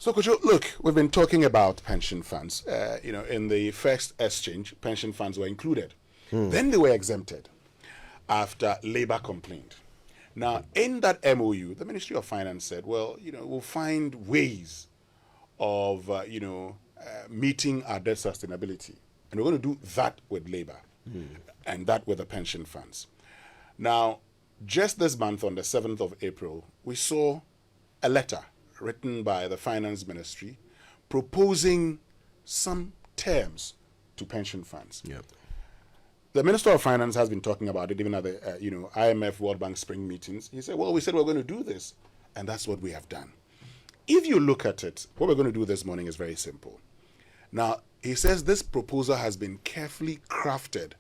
So, could you look? We've been talking about pension funds. In the first exchange, pension funds were included. Then they were exempted after Labour complained. Now, in that MOU, the Ministry of Finance said, well, we'll find ways of, meeting our debt sustainability. And we're going to do that with Labour and that with the pension funds. Now, just this month, on the 7th of April, we saw a letter written by the Finance Ministry proposing some terms to pension funds. Yep. The Minister of Finance has been talking about it even at the IMF World Bank spring meetings. He said, well, we said we're going to do this, and that's what we have done. If you look at it, what we're going to do this morning is very simple. Now, he says this proposal has been carefully crafted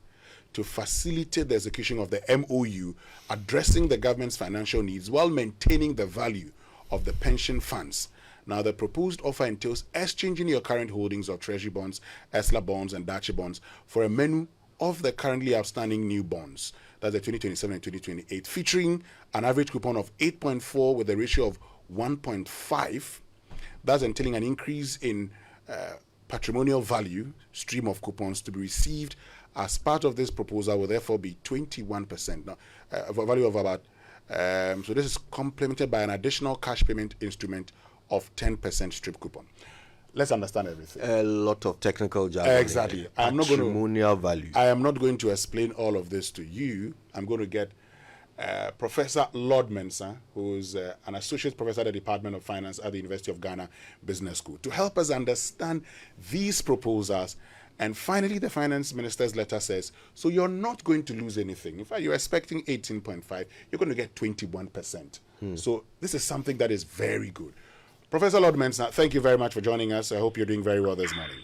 to facilitate the execution of the MOU, addressing the government's financial needs while maintaining the value of the pension funds. Now, the proposed offer entails exchanging your current holdings of Treasury bonds, ESLA bonds, and Dachi bonds for a menu of the currently outstanding new bonds, that's the 2027 and 2028, featuring an average coupon of 8.4 with a ratio of 1.5. That's entailing an increase in patrimonial value stream of coupons to be received as part of this proposal will therefore be 21%. Now, a value of about, so this is complemented by an additional cash payment instrument of 10% strip coupon. Let's understand everything. A lot of technical jargon. Exactly. Patrimonial value. I am not going to explain all of this to you. I'm going to get Professor Lord Mensah, who's an associate professor at the Department of Finance at the University of Ghana Business School, to help us understand these proposals. And finally, the finance minister's letter says, so you're not going to lose anything. In fact, you're expecting 18.5, you're going to get 21%. So this is something that is very good. Professor Lord Mensah, thank you very much for joining us. I hope you're doing very well this morning.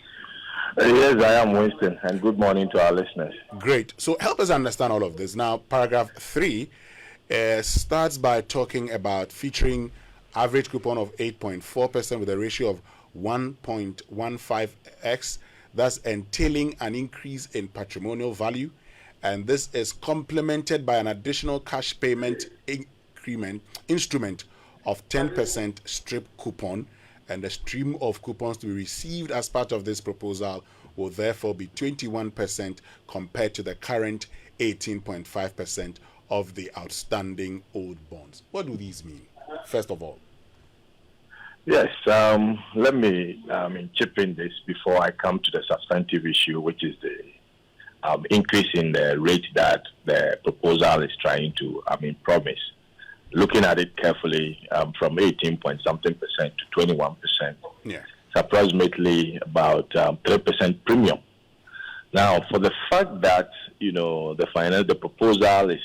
Yes, I am, Winston, and good morning to our listeners. Great. So help us understand all of this. Now, paragraph 3 starts by talking about featuring average coupon of 8.4% with a ratio of 1.15x, thus entailing an increase in patrimonial value. And this is complemented by an additional cash payment instrument of 10% strip coupon, and the stream of coupons to be received as part of this proposal will therefore be 21% compared to the current 18.5% of the outstanding old bonds. What do these mean, first of all? Yes, let me chip in this before I come to the substantive issue, which is the increase in the rate that the proposal is trying to promise. Looking at it carefully, from 18 point something percent to 21%, it's approximately about 3% premium. Now, for the fact that the proposal is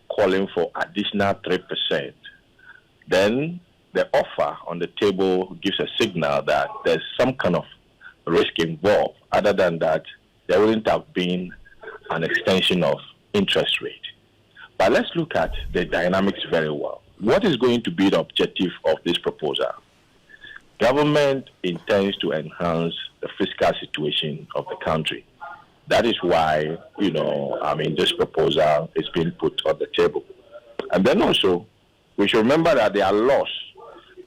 calling for additional 3%, then the offer on the table gives a signal that there's some kind of risk involved. Other than that, there wouldn't have been an extension of interest rate. But let's look at the dynamics very well. What is going to be the objective of this proposal? Government intends to enhance the fiscal situation of the country. That is why, this proposal is being put on the table. And then also, we should remember that there are laws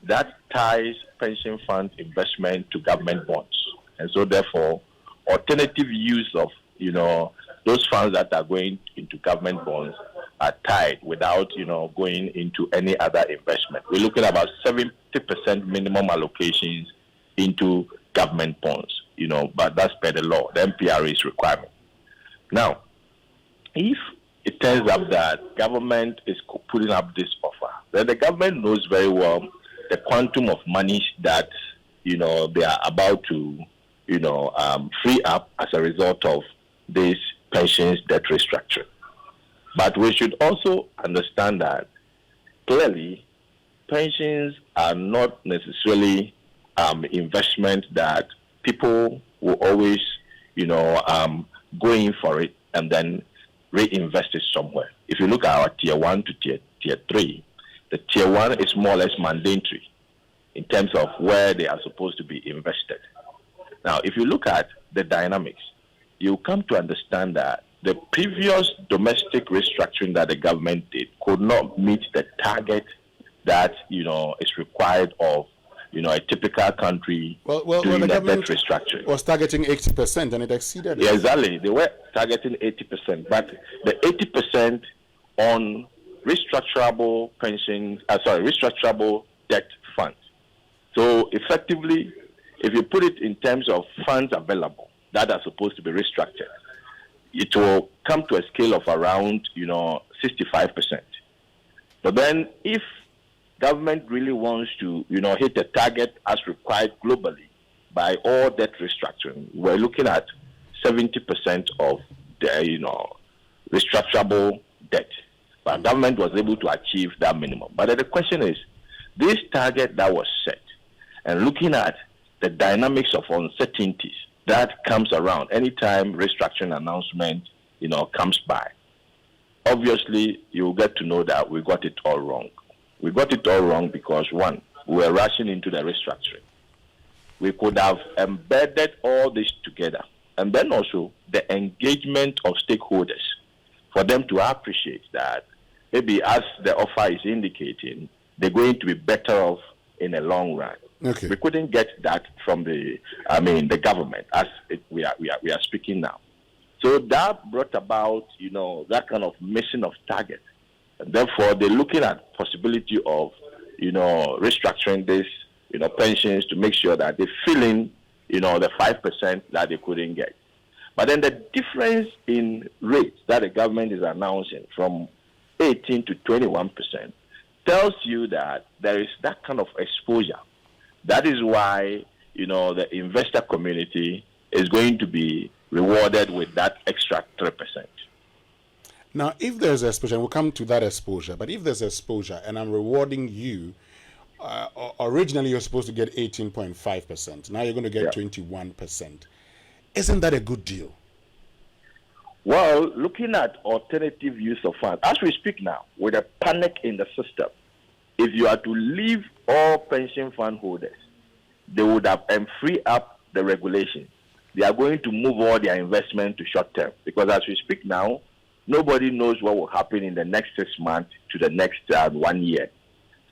that ties pension fund investment to government bonds. And so, therefore, alternative use of, those funds that are going into government bonds are tied without, going into any other investment. We're looking at about 70% minimum allocations into government bonds, but that's per the law, the MPRA's requirement. Now, if it turns out that government is putting up this offer, then the government knows very well the quantum of money that, they are about to, free up as a result of this pensions debt restructure. But we should also understand that clearly pensions are not necessarily investment that people will always, go in for it and then reinvest it somewhere. If you look at our tier 1 to tier 3, the tier 1 is more or less mandatory in terms of where they are supposed to be invested. Now, if you look at the dynamics, you come to understand that the previous domestic restructuring that the government did could not meet the target that, is required of a typical country the doing the debt government restructuring. was targeting 80% and it exceeded it. Yeah, exactly. They were targeting 80%, but the 80% on restructurable restructurable debt funds. So effectively, if you put it in terms of funds available that are supposed to be restructured, it will come to a scale of around 65%. But then if government really wants to hit a target as required globally by all debt restructuring, we're looking at 70% of the restructurable debt. But government was able to achieve that minimum. But the question is, this target that was set, and looking at the dynamics of uncertainties that comes around anytime restructuring announcement comes by, obviously you'll get to know that we got it all wrong. We got it all wrong because, one, we were rushing into the restructuring. We could have embedded all this together, and then also the engagement of stakeholders for them to appreciate that maybe, as the offer is indicating, they're going to be better off in the long run. Okay. We couldn't get that from the government as we are speaking now. So that brought about, that kind of missing of target. And therefore, they're looking at possibility of, restructuring this, pensions to make sure that they fill in, the 5% that they couldn't get. But then the difference in rates that the government is announcing from 18 to 21% tells you that there is that kind of exposure. That is why, the investor community is going to be rewarded with that extra 3%. Now, if there's exposure, we'll come to that exposure, but if there's exposure and I'm rewarding you, originally you're supposed to get 18.5%. Now you're going to get 21%. Isn't that a good deal? Well, looking at alternative use of funds, as we speak now, with a panic in the system, if you are to leave all pension fund holders, they would have free up the regulation. They are going to move all their investment to short term, because as we speak now, nobody knows what will happen in the next 6 months to the next 1 year.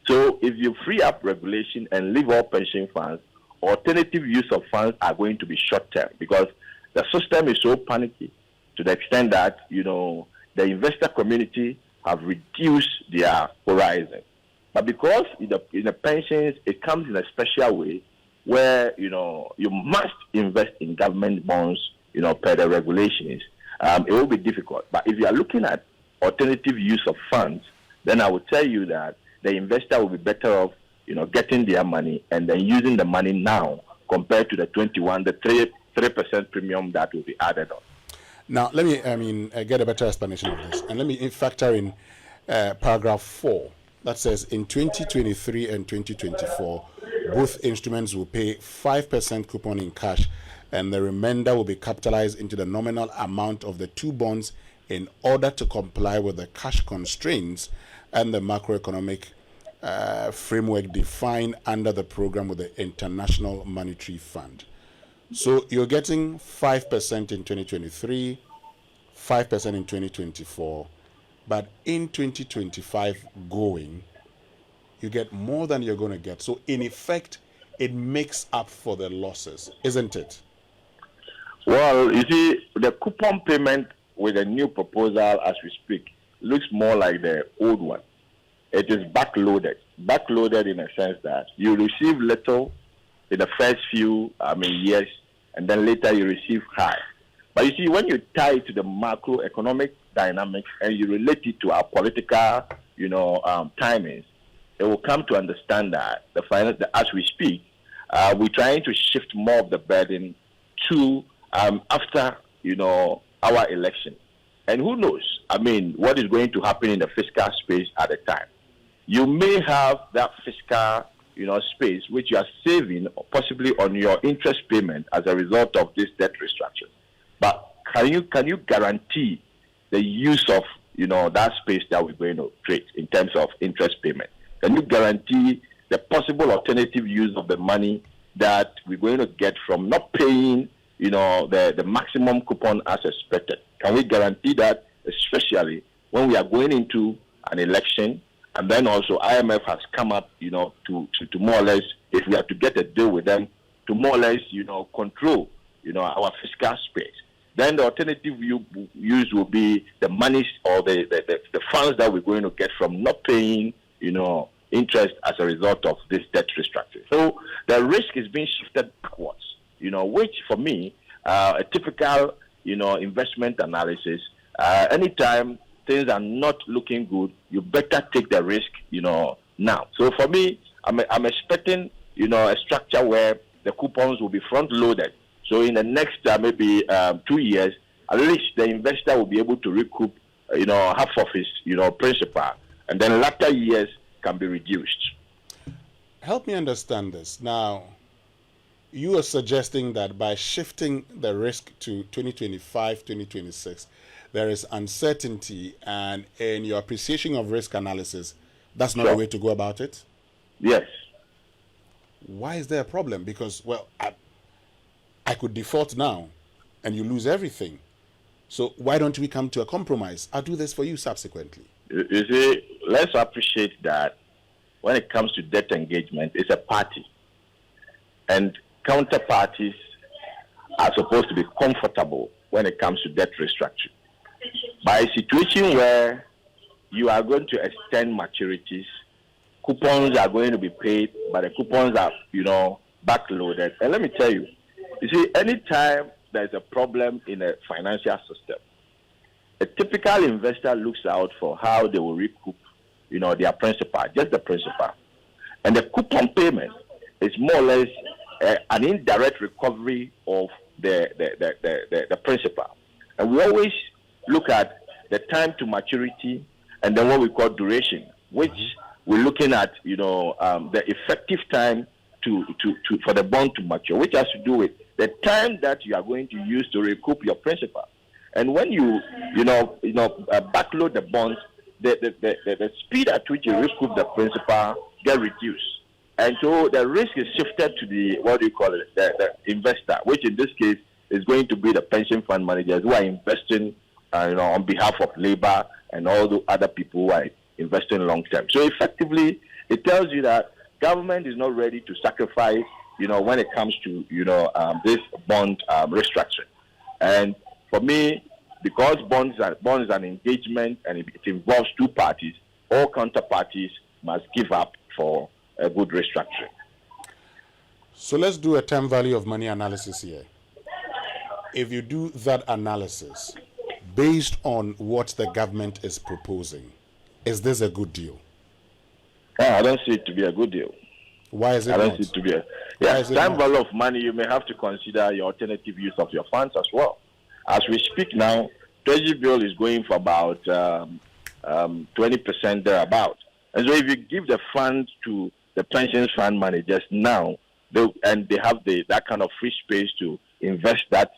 So if you free up regulation and leave all pension funds, alternative use of funds are going to be short term, because the system is so panicky to the extent that, the investor community have reduced their horizon. But because in the pensions, it comes in a special way where, you must invest in government bonds, per the regulations, it will be difficult. But if you are looking at alternative use of funds, then I would tell you that the investor will be better off, getting their money and then using the money now compared to the 3% premium that will be added on. Now, let me, get a better explanation of this. And let me factor in paragraph 4 that says in 2023 and 2024, both instruments will pay 5% coupon in cash, and the remainder will be capitalized into the nominal amount of the two bonds in order to comply with the cash constraints and the macroeconomic framework defined under the program with the International Monetary Fund. So you're getting 5% in 2023, 5% in 2024, but in 2025 going, you get more than you're going to get. So in effect, it makes up for the losses, isn't it? Well, you see, the coupon payment with a new proposal as we speak looks more like the old one. It is backloaded in a sense that you receive little in the first few years, and then later you receive high. But you see, when you tie it to the macroeconomic dynamics and you relate it to our political, timings, it will come to understand that as we speak, we're trying to shift more of the burden to after our election. And who knows? What is going to happen in the fiscal space at the time? You may have that fiscal, space which you are saving possibly on your interest payment as a result of this debt restructure. But can you guarantee the use of that space that we're going to create in terms of interest payment? Can you guarantee the possible alternative use of the money that we're going to get from not paying the maximum coupon as expected? Can we guarantee that, especially when we are going into an election, and then also IMF has come up, to more or less if we are to get a deal with them to more or less, control, our fiscal space. Then the alternative use will be the monies or the funds that we're going to get from not paying, interest as a result of this debt restructuring. So the risk is being shifted backwards, which for me, a typical, investment analysis, anytime things are not looking good, you better take the risk, now. So for me, I'm expecting, a structure where the coupons will be front loaded. So in the next maybe 2 years, at least the investor will be able to recoup, half of his, principal, and then latter years can be reduced. Help me understand this. Now, you are suggesting that by shifting the risk to 2025, 2026, there is uncertainty, and in your appreciation of risk analysis, that's not the way to go about it? Yes. Why is there a problem? Because, well, I could default now and you lose everything. So why don't we come to a compromise? I'll do this for you subsequently. You see, let's appreciate that when it comes to debt engagement, it's a party. And counterparties are supposed to be comfortable when it comes to debt restructuring. By a situation where you are going to extend maturities, coupons are going to be paid, but the coupons are, backloaded. And let me tell you, see, anytime there's a problem in a financial system, a typical investor looks out for how they will recoup, their principal, just the principal. And the coupon payment is more or less an indirect recovery of the principal. And we always look at the time to maturity and then what we call duration, which we're looking at, the effective time for the bond to mature, which has to do with the time that you are going to use to recoup your principal. And when you backload the bonds, the speed at which you recoup the principal get reduced. And so the risk is shifted to the investor, which in this case is going to be the pension fund managers who are investing on behalf of labor and all the other people who are investing long term. So effectively, it tells you that government is not ready to sacrifice, when it comes to, this bond restructuring. And for me, because bonds is an engagement and it involves two parties, all counterparties must give up for a good restructuring. So let's do a time value of money analysis here. If you do that analysis based on what the government is proposing, is this a good deal? I don't see it to be a good deal. Why is it not? I not? don't see it to be a time value of money. You may have to consider your alternative use of your funds as well. As we speak now, Treasury bill is going for about 20% thereabout. And so if you give the funds to the pension fund managers now, they have that kind of free space to invest that,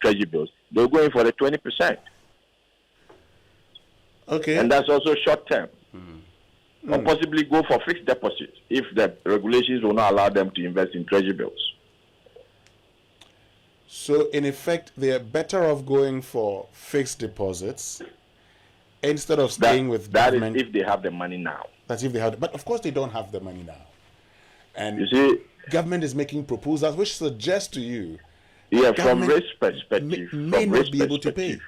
Treasury bills, they're going for the 20%. Okay. And that's also short term. Or possibly go for fixed deposits if the regulations will not allow them to invest in Treasury bills. So in effect, they are better off going for fixed deposits instead of staying with government. That is if they have the money now. That's if they have, but of course they don't have the money now. And you see, government is making proposals which suggest to you, from risk perspective, may not be able to pay.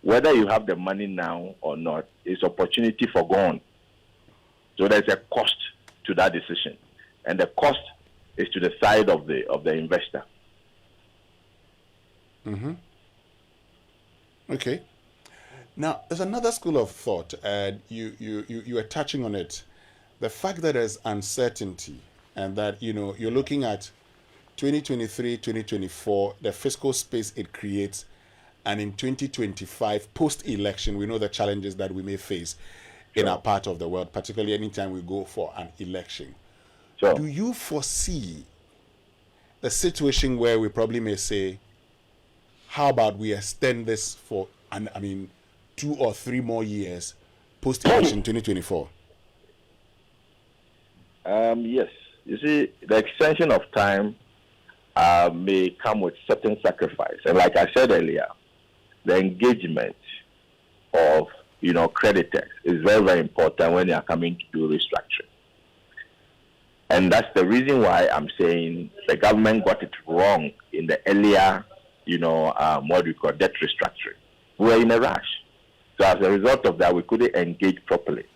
Whether you have the money now or not, is opportunity forgone. So there's a cost to that decision, and the cost is to the side of the investor. Okay. Now, there's another school of thought, and you are touching on it. The fact that there's uncertainty, and that you're looking at 2023, 2024, the fiscal space it creates, and in 2025, post-election, we know the challenges that we may face in our part of the world, particularly anytime we go for an election. Do you foresee the situation where we probably may say, how about we extend this for 2 or 3 more years post-election 2024? Yes. You see, the extension of time may come with certain sacrifice. And like I said earlier, the engagement of creditors is very, very important when they are coming to do restructuring. And that's the reason why I'm saying the government got it wrong in the earlier, what we call debt restructuring. We were in a rush. So as a result of that, we couldn't engage properly.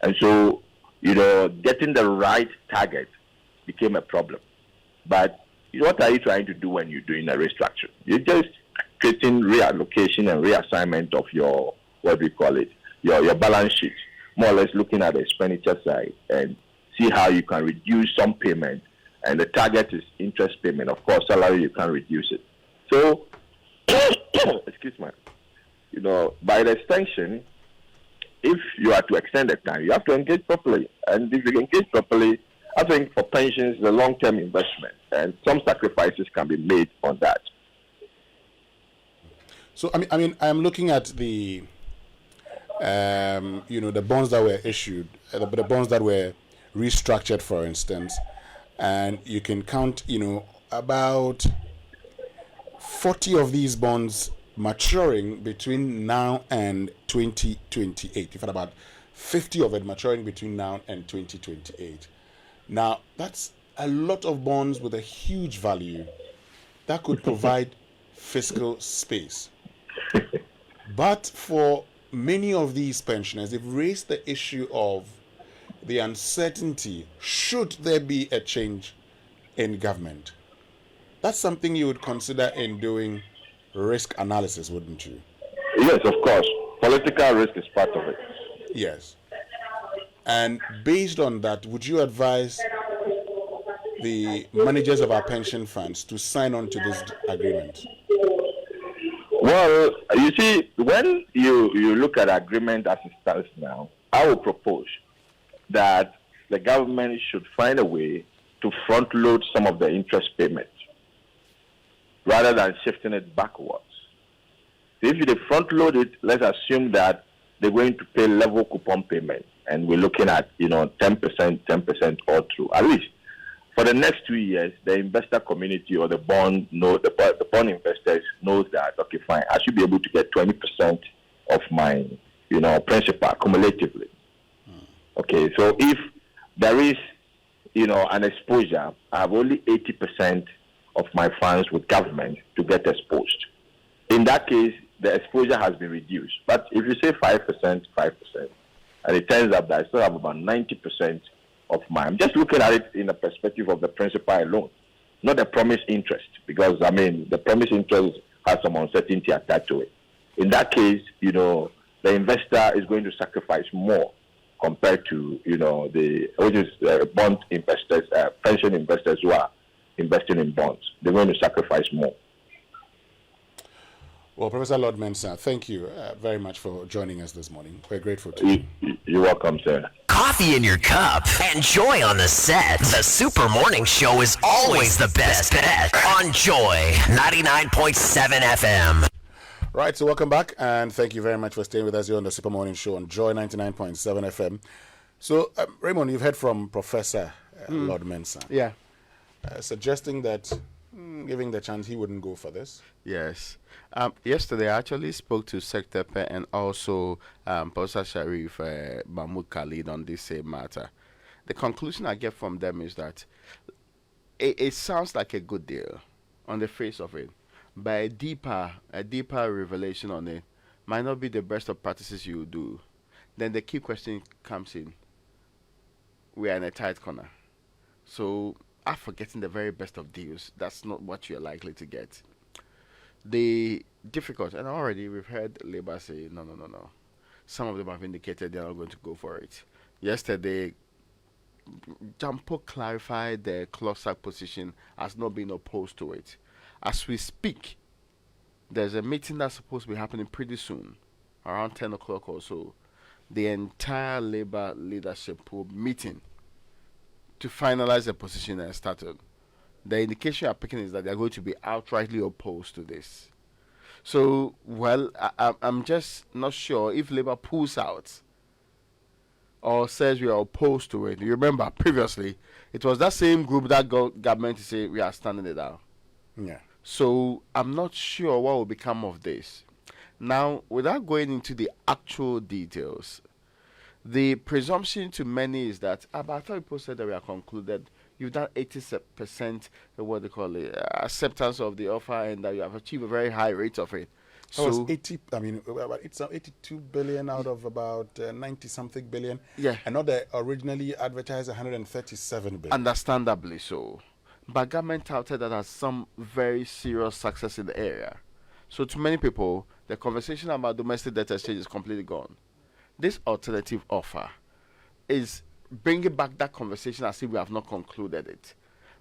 And so, getting the right target became a problem. But what are you trying to do when you're doing a restructure? You're just creating reallocation and reassignment of your, your balance sheet, more or less looking at the expenditure side and see how you can reduce some payment. And the target is interest payment. Of course, salary, you can reduce it. So, excuse me, by the extension, if you are to extend the time, you have to engage properly. And if you engage properly, I think for pensions, it's a long-term investment, and some sacrifices can be made on that. So, I'm looking at the, the bonds that were issued, the bonds that were restructured, for instance, and you can count, about 40 of these bonds maturing between now and 2028. You've had about 50 of it maturing between now and 2028. Now, that's a lot of bonds with a huge value that could provide fiscal space. But for many of these pensioners, they've raised the issue of the uncertainty should there be a change in government. That's something you would consider in doing risk analysis, wouldn't you? Yes, of course. Political risk is part of it. Yes. And based on that, would you advise the managers of our pension funds to sign on to this agreement? Well, you see, when you look at agreement as it stands now, I will propose that the government should find a way to front load some of the interest payments rather than shifting it backwards. So if they front load it, let's assume that they're going to pay level coupon payment, and we're looking at 10% all through. At least for the next 2 years, the investor community or the bond investors knows that, okay, fine, I should be able to get 20% of my principal cumulatively. Okay, so if there is an exposure, I have only 80% of my funds with government to get exposed. In that case, the exposure has been reduced. But if you say 5%, and it turns out that I still have about 90% of mine. I'm just looking at it in the perspective of the principal alone, not the promised interest, because the promised interest has some uncertainty attached to it. In that case, the investor is going to sacrifice more compared to bond investors, pension investors who are investing in bonds. They're going to sacrifice more. Well, Professor Lord Mensah, thank you very much for joining us this morning. We're grateful to you. You're welcome, sir. Coffee in your cup and Joy on the set. The Super Morning Show is always the best bet on Joy 99.7 FM. Right, so welcome back, and thank you very much for staying with us here on the Super Morning Show on Joy 99.7 FM. So, Raymond, you've heard from Professor Lord Mensah. Yeah. Suggesting that, giving the chance, he wouldn't go for this. Yes. Yesterday, I actually spoke to Secretary and also Professor Sharif Mahmoud Khalid on this same matter. The conclusion I get from them is that it sounds like a good deal on the face of it, but a deeper revelation on it might not be the best of practices you do. Then the key question comes in. We are in a tight corner. So, after getting the very best of deals, that's not what you're likely to get. The difficult, and already we've heard Labour say, no. Some of them have indicated they're not going to go for it. Yesterday, Jampo clarified their closer position as not being opposed to it. As we speak, there's a meeting that's supposed to be happening pretty soon, around 10 o'clock or so. The entire Labour leadership will be meeting to finalize the position and started. The indication you are picking is that they're going to be outrightly opposed to this. So, well, I'm just not sure if Labour pulls out or says we are opposed to it. You remember, previously, it was that same group that got government to say we are standing it out. Yeah. So, I'm not sure what will become of this. Now, without going into the actual details, The presumption to many is that, but I thought people said that we are concluded. You've done 80%, what they call it, acceptance of the offer, and that you have achieved a very high rate of it. That was So, 80, I mean, it's 82 billion out of about 90 something billion. yeah, And not the originally advertised 137 billion. understandably so. But government touted that as some very serious success in the area. So to many people, the conversation about domestic debt exchange is completely gone. This alternative offer is bringing back that conversation as if we have not concluded it.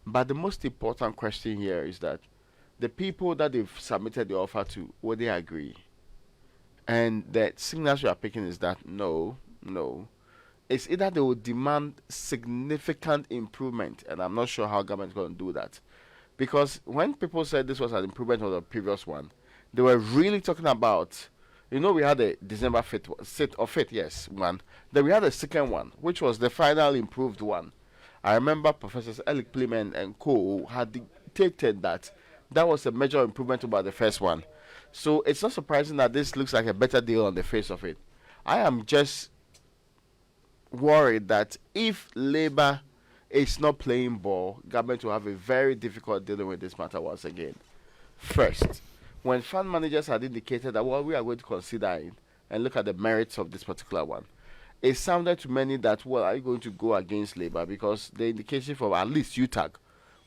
But the most important question here is that the people that they've submitted the offer to, will they agree? And the signals we are picking is that no. It's either they will demand significant improvement, and I'm not sure how government is going to do that. Because when people said this was an improvement of the previous one, they were really talking about, we had a December 5th one. Then we had a second one, which was the final improved one. I remember Professor Lord Mensah and co had dictated that was a major improvement about the first one. So it's not surprising that this looks like a better deal on the face of it. I am just worried that if Labour is not playing ball, government will have a very difficult dealing with this matter once again. First, when fund managers had indicated that we are going to consider it and look at the merits of this particular one, it sounded to many that, are you going to go against Labour? Because the indication from at least UTAG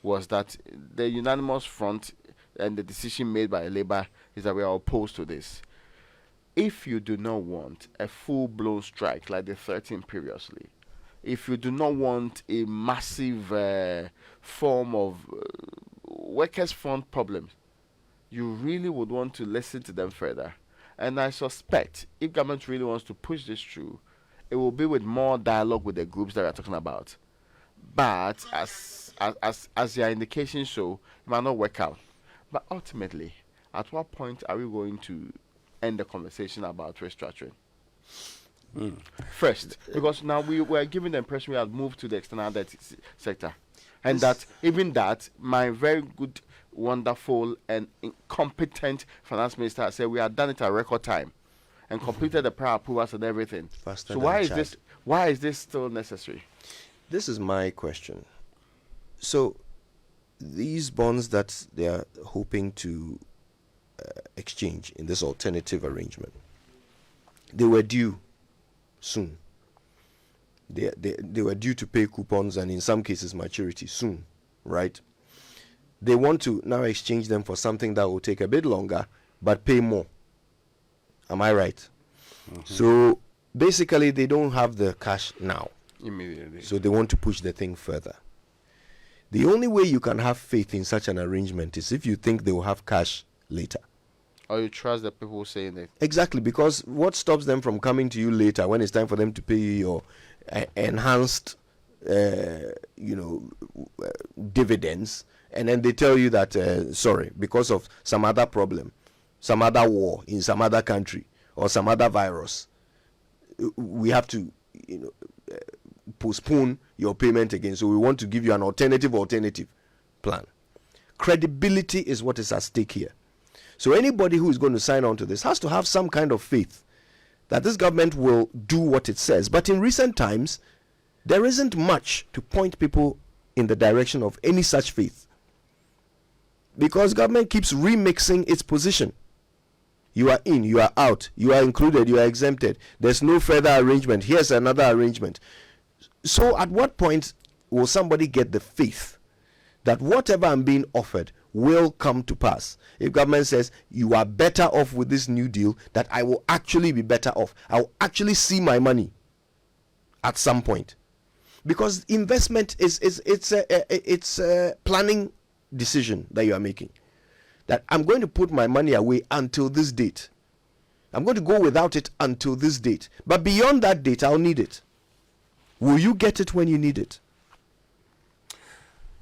was that the unanimous front and the decision made by Labour is that we are opposed to this. If you do not want a full-blown strike like the 13 previously, if you do not want a massive form of workers' front problems, you really would want to listen to them further. And I suspect if government really wants to push this through, it will be with more dialogue with the groups that we are talking about. But as their indications show, it might not work out. But ultimately, at what point are we going to end the conversation about restructuring? First, because now we were given the impression we had moved to the external debt sector. And that even that, my very good, wonderful, and incompetent finance minister said we had done it at record time and completed the prior approvals and everything. Faster So why than why is this still necessary? This is my question. So these bonds that they are hoping to exchange in this alternative arrangement, they were due soon. They were due to pay coupons and in some cases maturity soon, right? They want to now exchange them for something that will take a bit longer but pay more. Am I right? Mm-hmm. So basically they don't have the cash now. Immediately. So they want to push the thing further. The only way you can have faith in such an arrangement is if you think they will have cash later. Or you trust the people saying it. Exactly, because what stops them from coming to you later when it's time for them to pay you your enhanced, dividends, and then they tell you that, sorry, because of some other problem, some other war in some other country, or some other virus, we have to, postpone your payment again. So we want to give you an alternative plan. Credibility is what is at stake here. So anybody who is going to sign on to this has to have some kind of faith that this government will do what it says. But in recent times, there isn't much to point people in the direction of any such faith. Because government keeps remixing its position. You are in, you are out, you are included, you are exempted. There's no further arrangement. Here's another arrangement. So at what point will somebody get the faith that whatever I'm being offered will come to pass? If government says you are better off with this new deal, that I will actually be better off. I will actually see my money at some point. Because investment it's a planning decision that you are making. That I'm going to put my money away until this date. I'm going to go without it until this date. But beyond that date, I'll need it. Will you get it when you need it?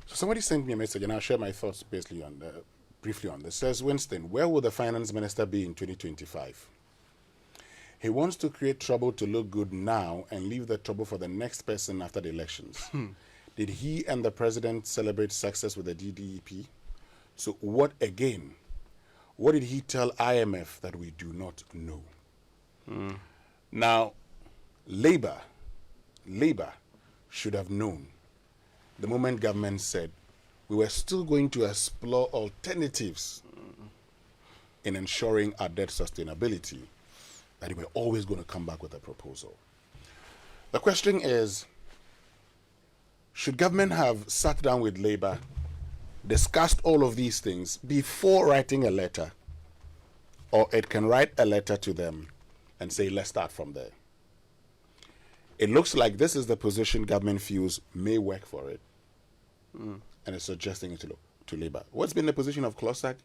So somebody sent me a message, and I'll share my thoughts briefly on this. Says, Winston, where will the finance minister be in 2025? He wants to create trouble to look good now and leave the trouble for the next person after the elections. Did he and the president celebrate success with the DDEP? So what did he tell IMF that we do not know? Now, Labour should have known the moment government said we were still going to explore alternatives in ensuring our debt sustainability, that we were always going to come back with a proposal. The question is, should government have sat down with Labour, discussed all of these things before writing a letter, or it can write a letter to them and say, let's start from there? It looks like this is the position government feels may work for it, and it's suggesting it to Labour. What's been the position of CLOSAC?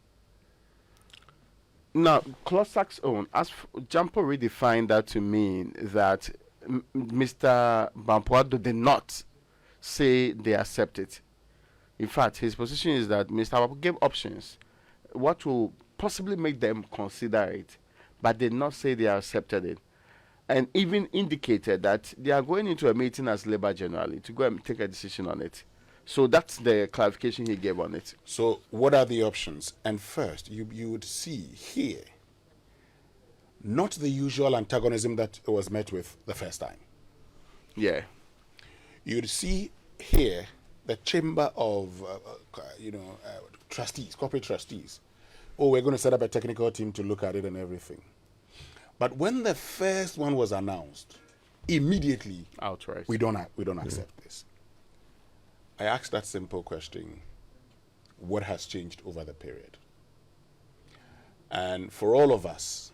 Now, CLOSAC's own, as Jampo redefined that to mean that Mr. Bampuado did not say they accept it. In fact, his position is that Mr. Bampuado gave options, what will possibly make them consider it, but did not say they accepted it. And even indicated that they are going into a meeting as Labour generally to go and take a decision on it. So that's the clarification he gave on it. So what are the options? And first, you would see here, not the usual antagonism that was met with the first time. Yeah. You'd see here the chamber of, trustees, corporate trustees. Oh, we're going to set up a technical team to look at it and everything. But when the first one was announced, immediately, Outright. we don't accept this. I asked that simple question: what has changed over the period? And for all of us,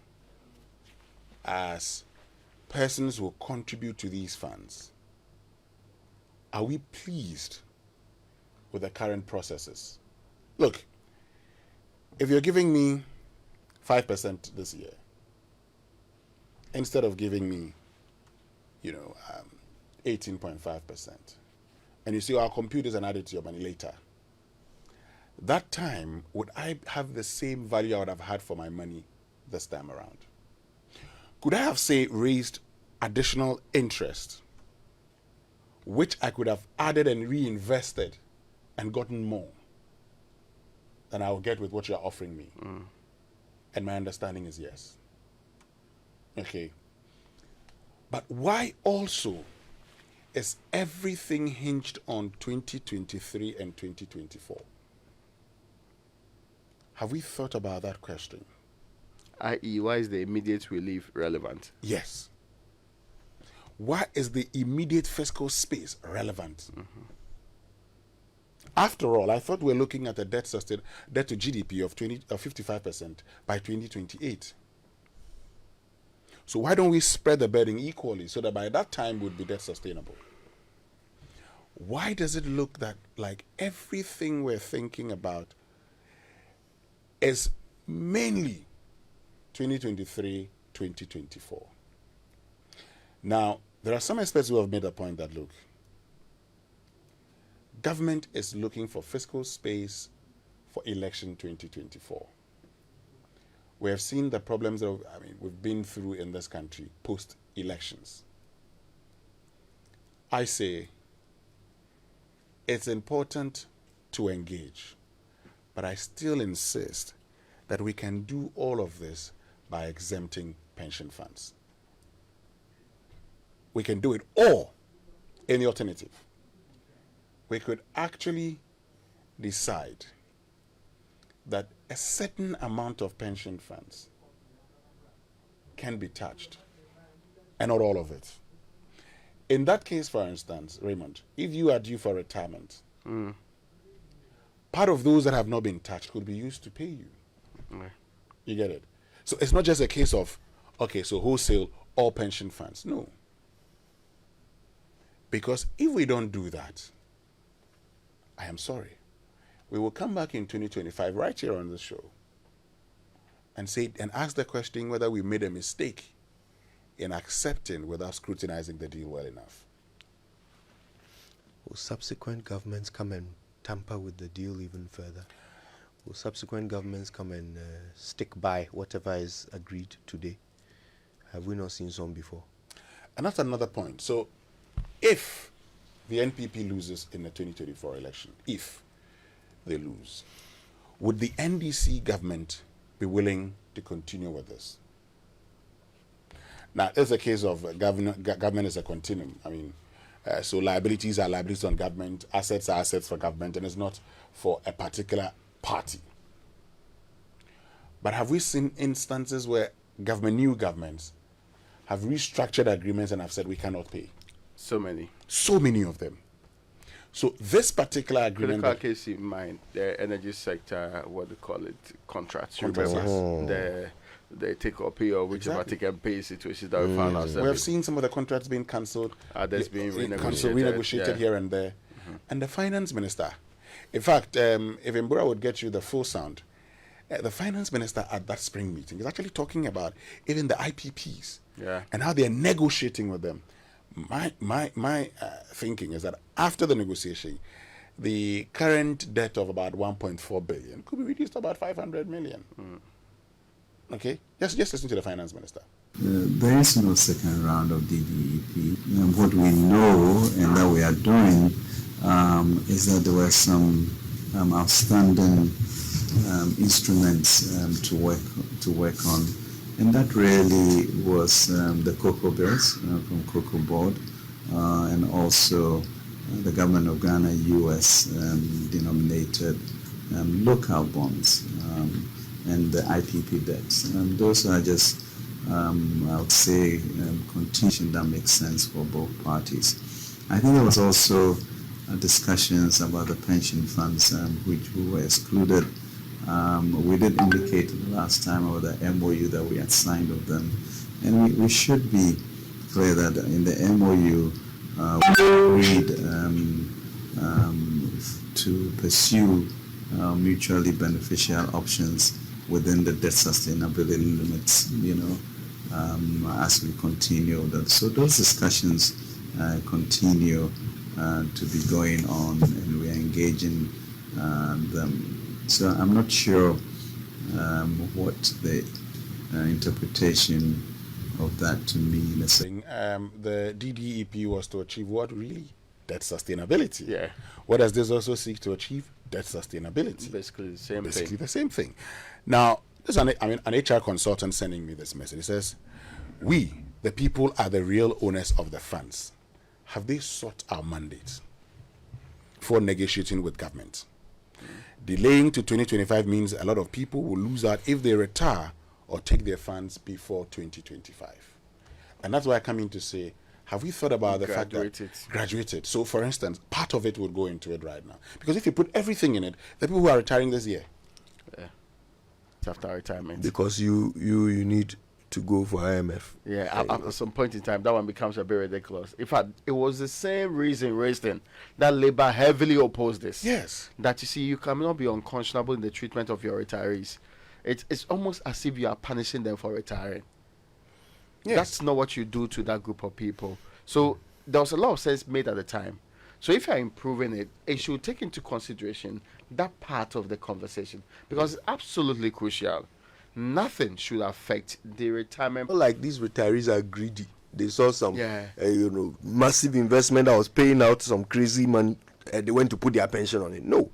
as persons who contribute to these funds, are we pleased with the current processes? Look, if you're giving me 5% this year, instead of giving me, 18.5%, and you see our computers and add it to your money later, that time, would I have the same value I would have had for my money this time around? Could I have, say, raised additional interest, which I could have added and reinvested and gotten more than I will get with what you're offering me? And my understanding is yes. Okay. But why also is everything hinged on 2023 and 2024? Have we thought about that question? I.e., why is the immediate relief relevant? Yes. Why is the immediate fiscal space relevant? After all, I thought we were looking at a debt to GDP of 55% by 2028. So why don't we spread the burden equally so that by that time we'd be debt sustainable? Why does it look that like everything we're thinking about is mainly 2023, 2024? Now, there are some experts who have made a point that, look, government is looking for fiscal space for election 2024. We have seen the problems that we've been through in this country post-elections. I say it's important to engage, but I still insist that we can do all of this by exempting pension funds. We can do it, or any alternative. We could actually decide that a certain amount of pension funds can be touched, and not all of it. In that case, for instance, Raymond, if you are due for retirement, part of those that have not been touched could be used to pay you. You get it? So it's not just a case of, okay, so wholesale all pension funds. No. Because if we don't do that, I am sorry, we will come back in 2025 right here on this show and say and ask the question whether we made a mistake in accepting without scrutinizing the deal well enough. Will subsequent governments come and tamper with the deal even further? Will subsequent governments come and stick by whatever is agreed today? Have we not seen some before? And that's another point. So if the NPP loses in the 2024 election, if they lose, would the NDC government be willing to continue with this? Now, it's a case of government is a continuum. I mean, so liabilities are liabilities on government, assets are assets for government, and it's not for a particular party. But have we seen instances where new governments have restructured agreements and have said we cannot pay? So many. So many of them. So this particular agreement... Critical case in mind, the energy sector, what do you call it, contracts. Contracts, Remember, the take or pay or whichever take and pay situations that we found ourselves. We have seen some of the contracts being cancelled. Others being renegotiated. Renegotiated here and there. And the finance minister, in fact, if Mbura would get you the full sound, the finance minister at that spring meeting is actually talking about even the IPPs and how they're negotiating with them. My thinking is that after the negotiation, the current debt of about 1.4 billion could be reduced to about 500 million. Okay, just listen to the finance minister. There is no second round of DDEP. What we know and that we are doing is that there were some outstanding instruments to work on, and that really was the cocoa bills from Cocoa Board, and also the government of Ghana US denominated local bonds. And the IPP debts. Those are just, I would say, contingent that makes sense for both parties. I think there was also discussions about the pension funds, which we were excluded. We did indicate last time about the MOU that we had signed with them. And we should be clear that in the MOU, we agreed to pursue mutually beneficial options within the debt sustainability limits, as we continue. So those discussions continue to be going on, and we are engaging them. So I'm not sure what the interpretation of that to mean. The DDEP was to achieve what really? Debt sustainability. Yeah. What does this also seek to achieve? Debt sustainability. Basically the same thing. Now, there's an HR consultant sending me this message. He says, we, the people, are the real owners of the funds. Have they sought our mandate for negotiating with government? Delaying to 2025 means a lot of people will lose out if they retire or take their funds before 2025. And that's why I come in to say, have we thought about the fact that graduated? So, for instance, part of it would go into it right now. Because if you put everything in it, the people who are retiring this year. Yeah. It's after retirement. Because you need to go for IMF. Yeah, at some point in time, that one becomes a bit ridiculous. In fact, it was the same reason raised in that Labour heavily opposed this. Yes. That you see, you cannot be unconscionable in the treatment of your retirees. It's almost as if you are punishing them for retiring. Yes. That's not what you do to that group of people. So there was a lot of sense made at the time. So if you're improving it, it should take into consideration that part of the conversation, because it's absolutely crucial. Nothing should affect the retirement. Like these retirees are greedy. They saw some, massive investment that was paying out some crazy money, and they went to put their pension on it. No.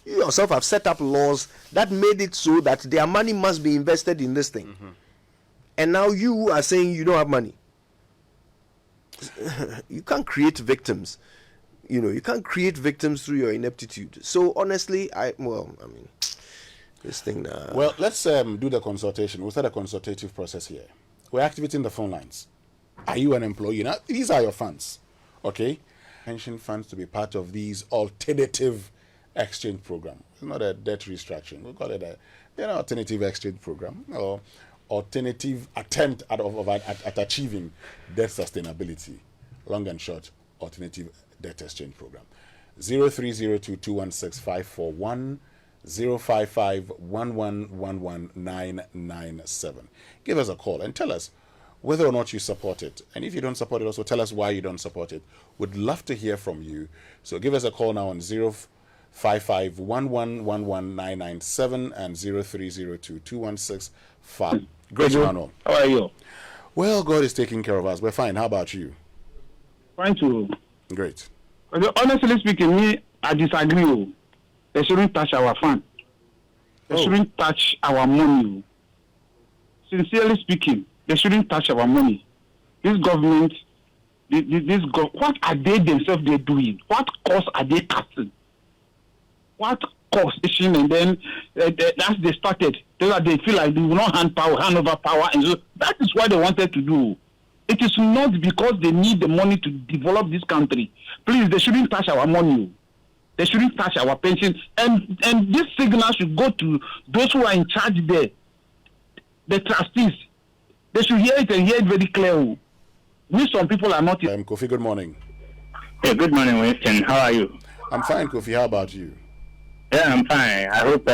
You yourself have set up laws that made it so that their money must be invested in this thing. Mm-hmm. And now you are saying you don't have money. You can't create victims. You can't create victims through your ineptitude. So honestly, this thing now. Well, let's do the consultation. We'll start a consultative process here. We're activating the phone lines. Are you an employee? Now, these are your funds, okay? Pension funds to be part of these alternative exchange program. It's not a debt restructuring. We call it an alternative exchange program or alternative attempt at achieving debt sustainability. Long and short, alternative debt exchange program. 0302216541 055-1111-997. Give us a call and tell us whether or not you support it. And if you don't support it, also tell us why you don't support it. We'd love to hear from you. So give us a call now on 055-1111-997 and 0302-216-5. Great, Manuel. How are you? Well, God is taking care of us. We're fine. How about you? Fine too. Great. Honestly speaking, I disagree. They shouldn't touch our fund. They shouldn't touch our money. Sincerely speaking, they shouldn't touch our money. this government, what are they themselves they're doing? What course are they cutting? What course issue? And then that's they started. They feel like they will not hand over power, and so that is what they wanted to do. It is not because they need the money to develop this country. Please, they shouldn't touch our money. They shouldn't touch our pensions. And this signal should go to those who are in charge there, the trustees. They should hear it and hear it very clear. We some people are not. Kofi, good morning. Hey, good morning, Winston. How are you? I'm fine, Kofi. How about you? Yeah, I'm fine. I hope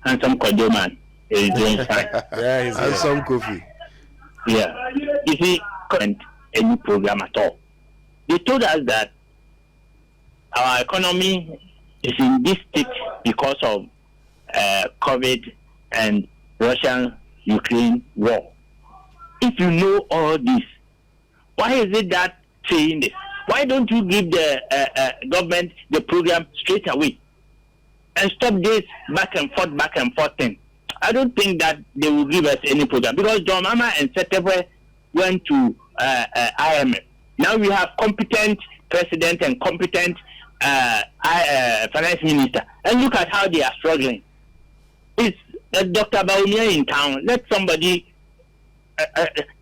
handsome Kojo man is doing fine. Yeah, he's handsome Kofi. Yeah. You see, current any program at all. They told us that our economy is in this state because of COVID and Russian-Ukraine war. If you know all this, why is it that saying this? Why don't you give the government the program straight away and stop this back and forth thing? I don't think that they will give us any program because John Mama and Setewe went to IMF. Now we have competent president and competent finance minister, and look at how they are struggling. Is Dr. Baumia in town? Let somebody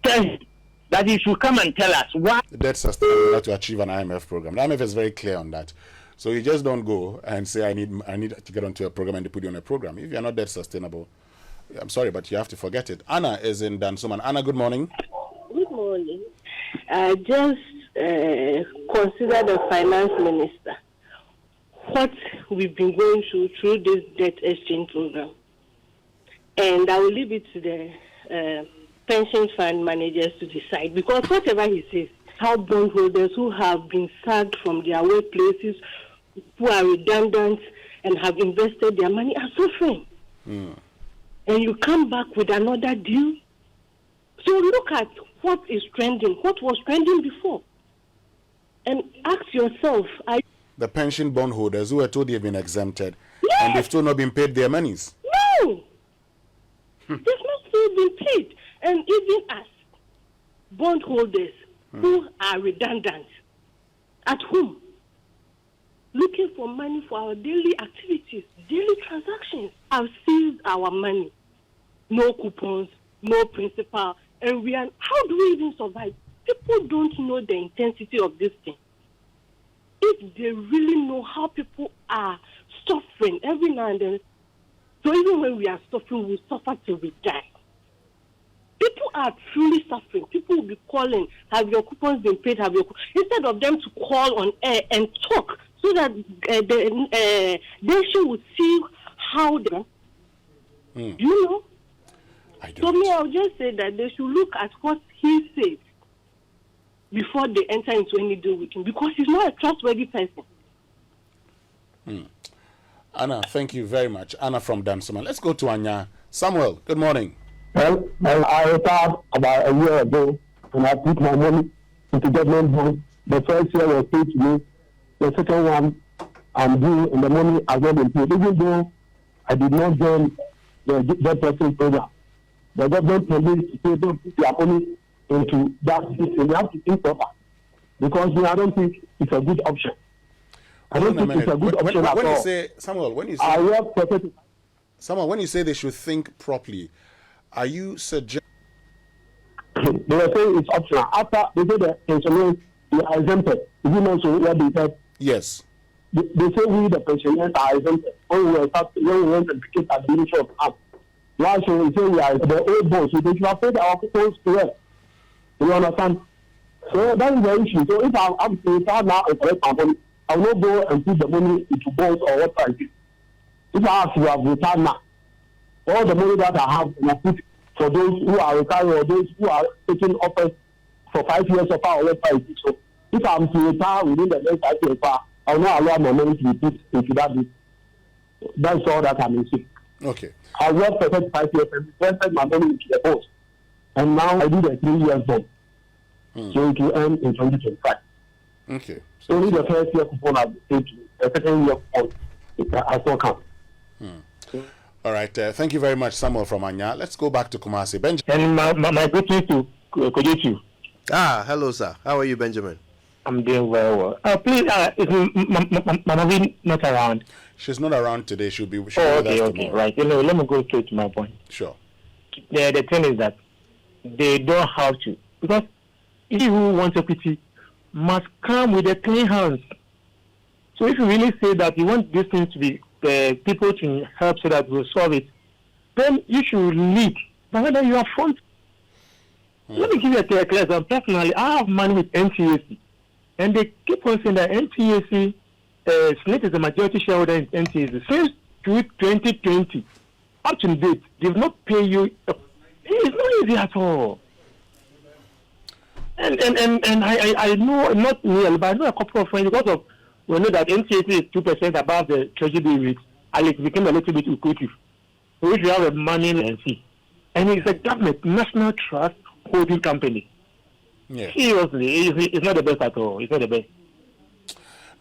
tell him that he should come and tell us why. The debt sustainable to achieve an IMF program. The IMF is very clear on that. So you just don't go and say, I need to get onto a program and they put you on a program. If you're not debt sustainable, I'm sorry, but you have to forget it. Anna is in Dansoman. Anna, good morning. Good morning. Just consider the finance minister. What we've been going through this debt exchange program. And I will leave it to the pension fund managers to decide. Because whatever he says, how bondholders who have been sacked from their workplaces, who are redundant and have invested their money are suffering. And you come back with another deal. So look at what is trending, what was trending before. And ask yourself, the pension bondholders who were told they've been exempted, yes, and they've still not been paid their monies. No! They've not still been paid. And even us, bondholders who are redundant, at home, looking for money for our daily activities, daily transactions, have seized our money. No coupons, no principal, and how do we even survive? People don't know the intensity of this thing. If they really know how people are suffering every now and then, so even when we are suffering, we suffer till we die. People are truly suffering. People will be calling, have your coupons been paid? Instead of them to call on air and talk so that the nation will see how they you know? I don't. So me, I'll just say that they should look at what he says before they enter into any deal with him, because he's not a trustworthy person. Anna, thank you very much. Anna from Dansoman. Let's go to Anya. Samuel, good morning. Well, I retired about a year ago, and I put my money into government bonds. The first year was paid to me. The second one, I'm due, and the money has not been paid. Even though I did not join the debt person program, the government permits people to put their money into that system. You have to think proper, because I don't think it's a good option. I don't think it's a good option at all. You say, Samuel, when you say they should think properly, are you suggesting? They were saying it's optional. After they say the pensioners are exempted, is it not so what they said? Yes. They say we the pensioners are exempted. When we went and pick it at the ministry of arms. Last year we say we are the old boss, so they should have paid our coupons to us. You understand? So that is the issue. So if I'm to start now and collect my money, I will not go and put the money into bonds or what I do. If I have to have retired now, all the money that I have, I put for those who are retired or those who are taking offers for 5 years or or what I do. So if I'm to retire within the next 5 years, I will not allow my money to be put into that. That's all that I'm saying. Okay. I worked for 5 years and invested my money into the post. And now I do the 3 years bond. So it will end in 2025. Okay. So only the first year coupon has been paid to me. The second year coupon has not come. All right. Thank you very much, Samuel from Anya. Let's go back to Kumasi. Benjamin. And my greetings to Kojechu. Hello, sir. How are you, Benjamin? I'm doing very well. Please, is Mama not around? She's not around today. She'll be with okay, us tomorrow. Right. Let me go straight to my point. Sure. The thing is that they don't have to, because if you want equity, must come with a clean hands. So if you really say that you want these things to be people to help so that we'll solve it, then you should lead. But whether you are front. Let me give you a clear example. Personally, I have money with NTAC, and they keep on saying that NTAC, Smith is the majority shareholder in NTAC. Since 2020, up to date, they've not paid you. It's not easy at all. And I know, not real, but I know a couple of friends, because of, we know that NTAC is 2% above the treasury rate, and it became a little bit lucrative. So if you have a money and see, and it's a government, national trust holding company. Yeah. Seriously, it's not the best at all. It's not the best.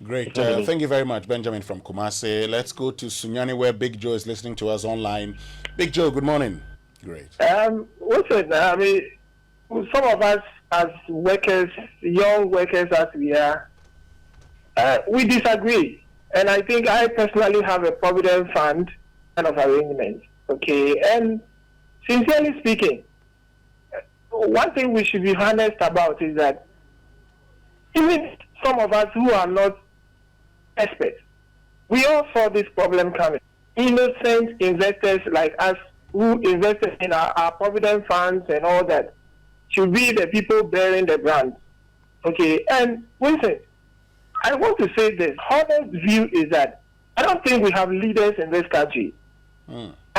Great. Thank you very much, Benjamin from Kumasi. Let's go to Sunyani, where Big Joe is listening to us online. Big Joe, good morning. Great. Listen, I mean, some of us as workers, young workers as we are, we disagree. And I think I personally have a provident fund kind of arrangement. Okay. And sincerely speaking, one thing we should be honest about is that even some of us who are not experts, we all saw this problem coming. Innocent investors like us who invested in our provident funds and all that should be the people bearing the brand. Okay, and listen, I want to say this. Honest view is that I don't think we have leaders in this country.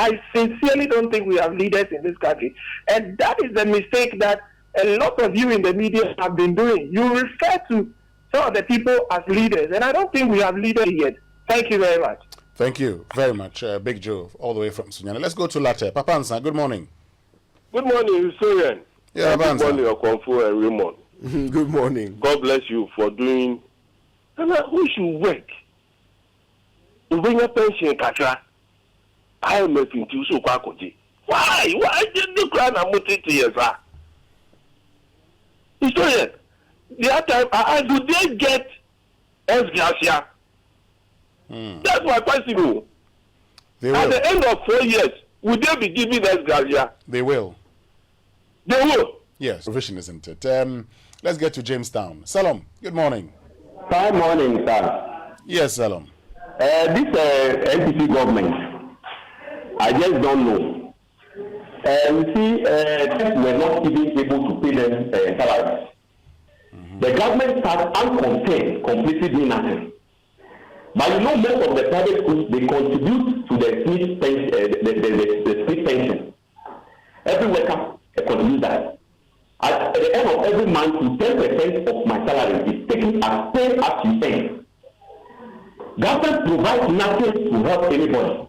I sincerely don't think we have leaders in this country. And that is the mistake that a lot of you in the media have been doing. You refer to some of the people as leaders, and I don't think we have leaders yet. Thank you very much. Thank you very much, Big Joe, all the way from Sunyani. Let's go to Latte. Papa Ansa, good morning. Good morning, Soren. Yeah, good morning, Okonfu and Raymond. Good morning. God bless you for doing. Who should work? You bring a pension, Katra. I am making you so kwakoji. Why? Why did you cry and put it here, sir? Historian, the other time, do they get S-Gracia? That's my question. At the end of 4 years, will they be giving S-Gracia? They will. They will? Yes, provision, isn't it? Let's get to Jamestown. Salam, good morning. Good morning, sir. Yes, Salam. This NPC government, I just don't know. You see, we're not even able to pay them salaries. The government starts uncontained, completely doing nothing. But you know, most of the private schools, they contribute to the Smith pension, the Smith pension. Every worker contributes that. At the end of every month, 10% of my salary is taken as pay as you earn. Government provides nothing to help anybody.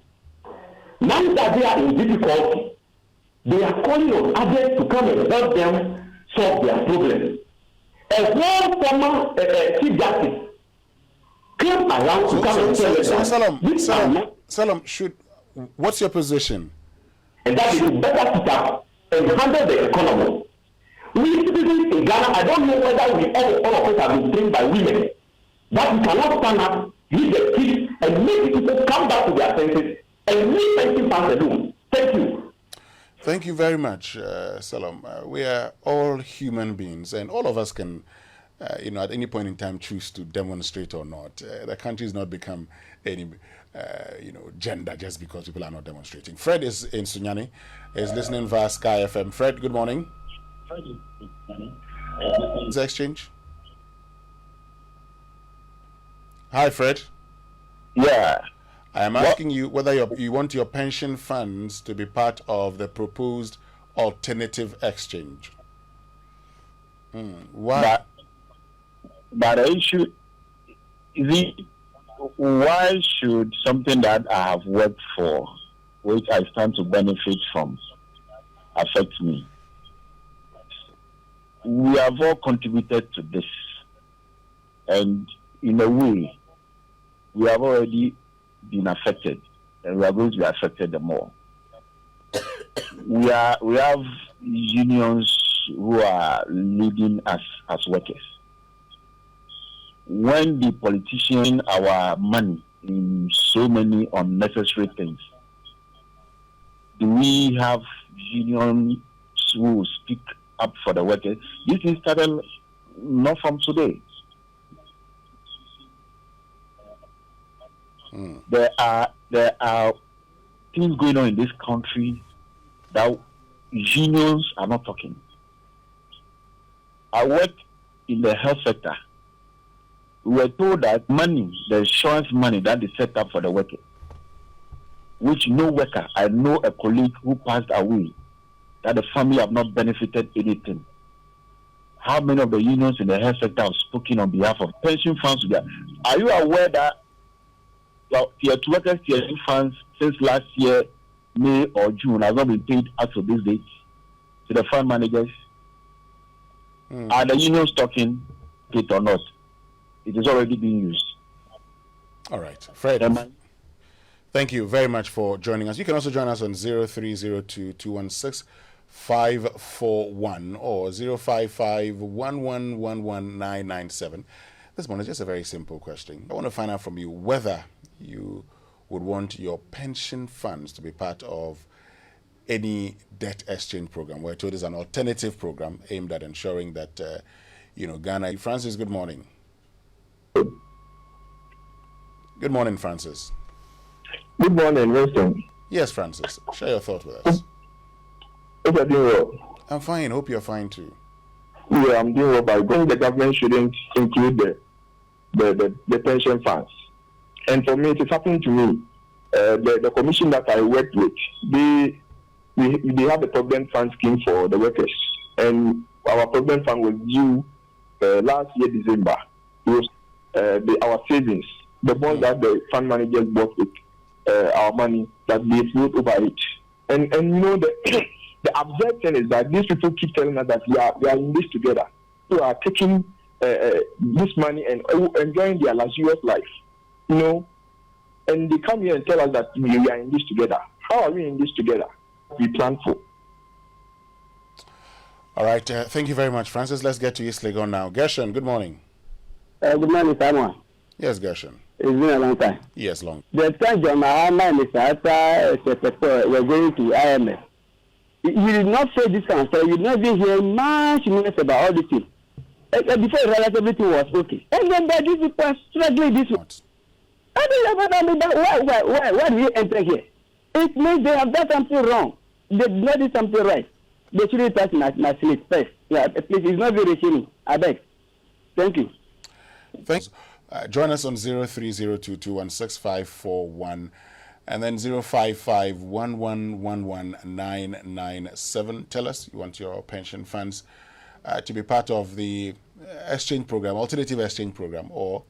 Now that they are in difficulty, they are calling on others to come and help them solve their problems. A whole former Chief Justice came around to come and tell us Salam, what's your position? And that is better sit up and handle the economy. We citizens in Ghana, I don't know whether we all of us have been trained by women, but we cannot stand up, lead the kids, and make people come back to their senses and leave pension funds alone. Thank you. Thank you very much, Salam. We are all human beings, and all of us can, at any point in time, choose to demonstrate or not. The country has not become any, gender just because people are not demonstrating. Fred is in Sunyani, is listening via Sky FM. Fred, good morning. The exchange. Hi, Fred. Yeah. I am asking you whether you want your pension funds to be part of the proposed alternative exchange. Why? But the issue is, why should something that I have worked for, which I stand to benefit from, affect me? We have all contributed to this, and in a way, we have already been affected, and we are going to be affected the more. We have unions who are leading us as workers. When the politicians our money in so many unnecessary things, do we have unions who speak up for the workers? This is started not from today. There are things going on in this country that unions are not talking. I work in the health sector. We were told that money, the insurance money that is set up for the worker, which no worker, I know a colleague who passed away, that the family have not benefited anything. How many of the unions in the health sector have spoken on behalf of pension funds? Are you aware that tier 2 workers, tier 2 funds since last year, May or June, has not been paid as of this date to the fund managers? Are the unions talking it or not? It is already being used. All right. Fred, thank you very much for joining us. You can also join us on 0302-216-541 or 055-1111997. This one is just a very simple question. I want to find out from you whether you would want your pension funds to be part of any debt exchange program, where it is an alternative program aimed at ensuring that, Ghana. Francis, good morning. Good morning, Francis. Good morning, Winston. Yes, Francis. Share your thoughts with us. Hope you're doing well. I'm fine. Hope you're fine too. Yeah, I'm doing well. But I think the government shouldn't include the pension funds. And for me, it is happening to me. The commission that I worked with, they have a provident fund scheme for the workers, and our provident fund was due last year December. It was our savings, the bonds that the fund managers bought with our money, that they float over it. And the absurd thing is that these people keep telling us that we are in this together. We are taking this money and enjoying their luxurious life, and they come here and tell us that we are in this together. How are we in this together? We plan for. All right. Thank you very much, Francis. Let's get to East Legon now. Gershon, good morning. Good morning, Simon. Yes, Gershon. It's been a long time. Yes, long. The time John Mahama is after we're going to IMF. You did not say this kind of stuff. You did not even hear much news about all this thing. Before you realized everything was okay. And then by these people are struggling this one. I don't know why do you enter here? It means they have done something wrong. They did not do something right. They shouldn't touch my slate first. Yeah, please, it's not very shady. I beg. Thank you. Thanks. Join us on 0302-216-541 and then 055-1111997. Tell us you want your pension funds to be part of the exchange program, alternative exchange program, or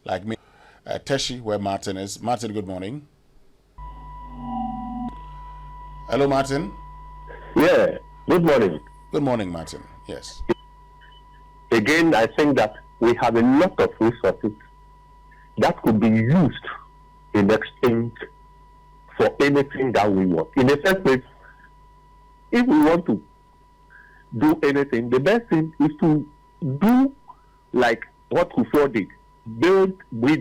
like me, Teshi, where Martin is. Martin, good morning. Hello, Martin. Yeah, good morning. Good morning, Martin. Yes. Again, I think that we have a lot of resources that could be used in exchange for anything that we want. In the first place, if we want to do anything, the best thing is to do like what Kufuor did, build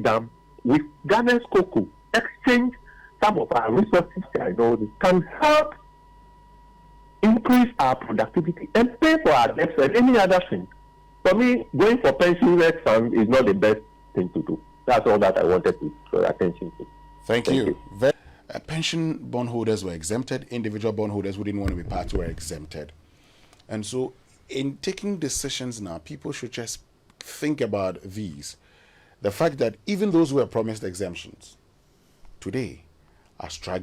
dam with Ghana's cocoa, exchange some of our resources, can help increase our productivity and pay for our debts and any other thing. For me, going for pension fund is not the best thing to do. That's all that I wanted to draw attention to. Thank you. Pension bondholders were exempted. Individual bondholders who didn't want to be part were exempted. And so in taking decisions now, people should just think about these. The fact that even those who were promised exemptions today are struggling